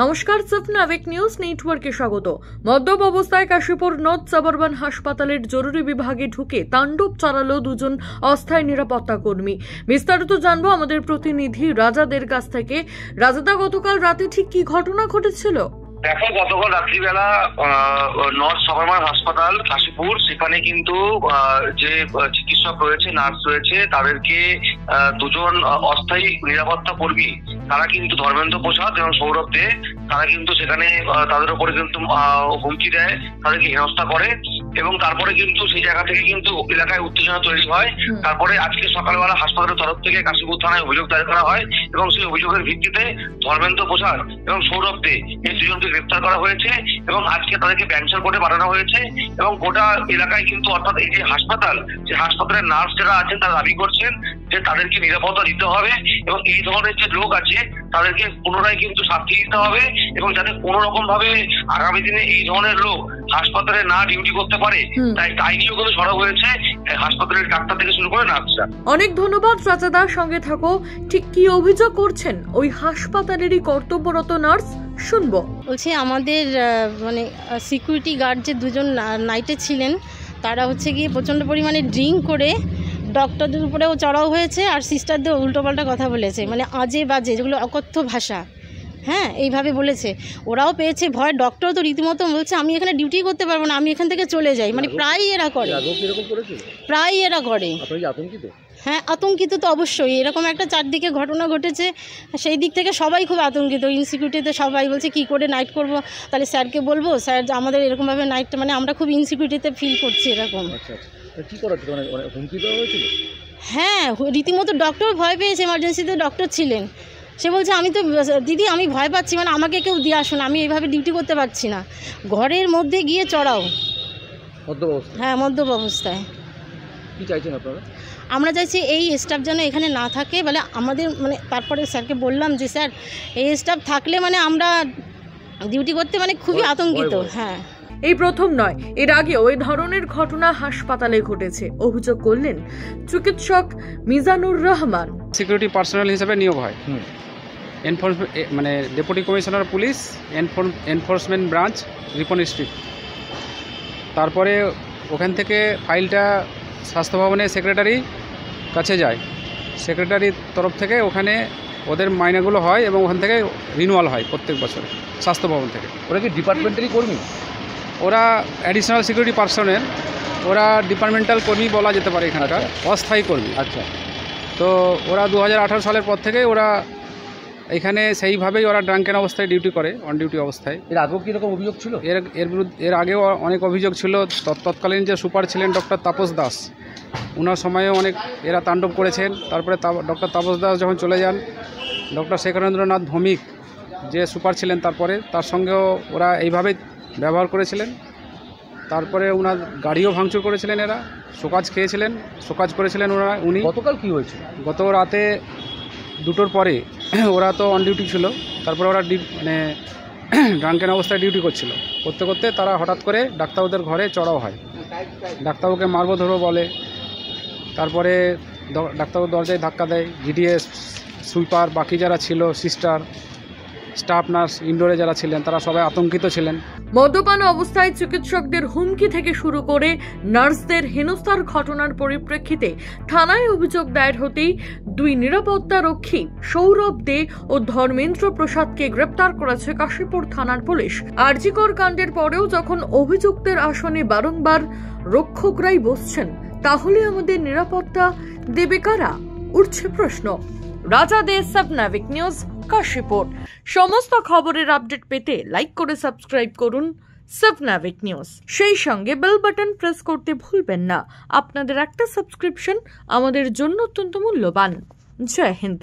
নমস্কার, সাবনাভিক নিউজ নেটওয়ার্কে স্বাগত। মদ্যপ অবস্থায় কাশীপুর নর্থ সাবারবান হাসপাতালের জরুরি বিভাগে ঢুকে তাণ্ডব চালালো দুজন অস্থায়ী নিরাপত্তা কর্মী। বিস্তারিত জানবো আমাদের প্রতিনিধি রাজাদের কাছ থেকে। রাজাদা, গতকাল রাতে ঠিক কি ঘটনা ঘটেছিল? দেখো, গতকাল রাত্রিবেলা নর্থ সাবারবান হাসপাতাল কাশীপুর, সেখানে কিন্তু যে চিকিৎসক রয়েছে, নার্স রয়েছে, তাদেরকে দুজন অস্থায়ী নিরাপত্তা কর্মী, তারা কিন্তু ধর্মেন্দ্র প্রসাদ এবং সৌরভ দে, তারা কিন্তু সেখানে তাদের উপরে কিন্তু হুমকি দেয়, তাদেরকে হেনস্থা করে এবং তারপরে কিন্তু সেই জায়গা থেকে কিন্তু এলাকায় উত্তেজনা তৈরি হয়। তারপরে আজকে সকালবেলা হাসপাতালের তরফ থেকে কাশীপুর থানায় অভিযোগ দায়ের করা হয় এবং সেই অভিযোগের ভিত্তিতে ধর্মেন্দ্র প্রসাদ এবং সৌরভ দে এই দুজনকে গ্রেপ্তার করা হয়েছে এবং আজকে তাদেরকে ব্যাংশাল কোর্টে পাঠানো হয়েছে। এবং গোটা এলাকায় কিন্তু অর্থাৎ এই যে হাসপাতাল, যে হাসপাতালের নার্স যারা আছেন তারা দাবি করছেন যে তাদেরকে নিরাপত্তা দিতে হবে এবং এই ধরনের যে লোক আছে তাদেরকে পুনরায় কিন্তু শাস্তি দিতে হবে এবং যাতে কোনো রকম ভাবে আগামী দিনে এই ধরনের লোক হাসপাতালে না ডিউটি করতে পারে, তাই নিয়েও কিন্তু সরব হয়েছে হাসপাতালের ডাক্তার থেকে শুরু করে নার্সরা। অনেক ধন্যবাদ রাজাদার, সঙ্গে থাকো। ঠিক কি অভিযোগ করছেন ওই হাসপাতালেরই কর্তব্যরত নার্স, শুনবো। বলছি, আমাদের মানে সিকিউরিটি গার্ড যে দুজন নাইটে ছিলেন, তারা হচ্ছে গিয়ে প্রচণ্ড পরিমাণে ড্রিঙ্ক করে ডক্টরদের উপরেও চড়াও হয়েছে আর সিস্টারদের উল্টোপাল্টা কথা বলেছে, মানে আজে বাজে, যেগুলো অকথ্য ভাষা, হ্যাঁ, এইভাবে বলেছে। ওরাও পেয়েছে ভয়। ডক্টর তো রীতিমতো বলছে আমি এখানে ডিউটি করতে পারবো না, আমি এখান থেকে চলে যাই। মানে প্রায় এরা করে, হ্যাঁ, আতঙ্কিত তো অবশ্যই। এরকম একটা চারদিকে ঘটনা ঘটেছে, সেই দিক থেকে সবাই খুব আতঙ্কিত। ইনসিকিউরিটিতে সবাই বলছে কি করে নাইট করব, তাহলে স্যারকে বলবো, স্যার আমাদের এরকমভাবে নাইটটা, মানে আমরা খুব ইনসিকিউরিটিতে ফিল করছি এরকম। হ্যাঁ, রীতিমতো ডক্টর ভয় পেয়েছে, এমার্জেন্সিতে ডক্টর ছিলেন। সে বলছে আমি তো দিদি আমি ভয় পাচ্ছি, মানে আমাকে কেউ দিয়ে আসুন, আমি এইভাবে ডিউটি করতে পারছি না। ঘরের মধ্যে গিয়ে চড়াও, হ্যাঁ, মদ্যপ অবস্থায়। কি চাইছেন আপনারা? আমরা চাইছি এই স্টাফ যেন এখানে না থাকে, বলে আমাদের, মানে তারপরে স্যারকে বললাম যে স্যার এই স্টাফ থাকলে মানে আমরা ডিউটি করতে মানে খুবই আতঙ্কিত। হ্যাঁ, এই প্রথম নয়, এর আগেও এই ধরনের ঘটনা হাসপাতালে ঘটেছে, অভিযোগ করলেন চিকিৎসক মিজানুর রহমান। সিকিউরিটি পার্সোনাল হিসেবে নিয়োগ হয়, মানে deputy commissioner police, enforcement branch, Ripon street. তারপরে ওখান থেকে ফাইলটা স্বাস্থ্য ভবনের সেক্রেটারি কাছে যায়, সেক্রেটারির তরফ থেকে ওখানে ওদের মাইনেগুলো হয় এবং ওখান থেকে রিনিউয়াল হয় প্রত্যেক বছর স্বাস্থ্য ভবন থেকে। ওরা কি ডিপার্টমেন্টারি কর্মী? ওরা অ্যাডিশনাল সিকিউরিটি পার্সনের, ওরা ডিপার্টমেন্টাল কর্মী বলা যেতে পারে, এখানকার অস্থায়ী কর্মী। আচ্ছা, তো ওরা 2018 সালের পর থেকে ওরা এখানে সেইভাবেই ওরা ড্রাঙ্কেন অবস্থায় ডিউটি করে, অন ডিউটি অবস্থায়। এর আগেও কীরকম অভিযোগ ছিল? এর আগেও অনেক অভিযোগ ছিল। তৎকালীন যে সুপার ছিলেন ডক্টর তাপস দাস, ওনার সময়েও অনেক এরা তাণ্ডব করেছেন। তারপরে ডক্টর তাপস দাস যখন চলে যান, ডক্টর শেখরেন্দ্রনাথ ভৌমিক যে সুপার ছিলেন, তারপরে তার সঙ্গেও ওরা এইভাবে ব্যবহার করেছিলেন। তারপরে ওনার গাড়িও ভাঙচুর করেছিলেন, এরা শোকাজ খেয়েছিলেন, শোকাজ করেছিলেন উনি। গতকাল কি হয়েছে? গত রাতে 2টোর পরে ওরা তো অন ডিউটি ছিল, তারপরে ওরা মানে ড্রাঙ্কেন অবস্থায় ডিউটি করছিল, করতে করতে তারা হঠাৎ করে ডাক্তারবাবুদের ঘরে চড়াও হয়। ডাক্তারবাবুকে মারবো ধরো বলে, তারপরে ডাক্তারবাবুর দরজায় ধাক্কা দেয়। জিডিএস, সুইপার, বাকি যারা ছিল, সিস্টার, স্টাফ নার্স, ইনডোরে যারা ছিলেন, তারা সবাই আতঙ্কিত ছিলেন। মদ্যপান অবস্থায় চিকিৎসকদের হুমকি থেকে শুরু করে নার্সদের হেনস্থার ঘটনার পরিপ্রেক্ষিতে থানায় অভিযোগ দায়ের হতেই দুই নিরাপত্তা রক্ষী সৌরভ দে ও ধর্মেন্দ্র প্রসাদকে গ্রেপ্তার করেছে কাশীপুর থানার পুলিশ। আরজিকর কাণ্ডের পরেও যখন অভিযুক্তের আসনে বারংবার রক্ষকরাই বসছেন, তাহলে আমাদের নিরাপত্তা দেবে কারা, উঠছে প্রশ্ন। রাজাদের সাবনাভিক নিউজ কাশীপুর। সমস্ত খবরের আপডেট পেতে লাইক করে সাবস্ক্রাইব করুন সাবনাভিক নিউজ। সেই সঙ্গে বেল বাটন প্রেস করতে ভুলবেন না। আপনাদের একটা সাবস্ক্রিপশন আমাদের জন্য অত্যন্ত মূল্যবান। জয় হিন্দ।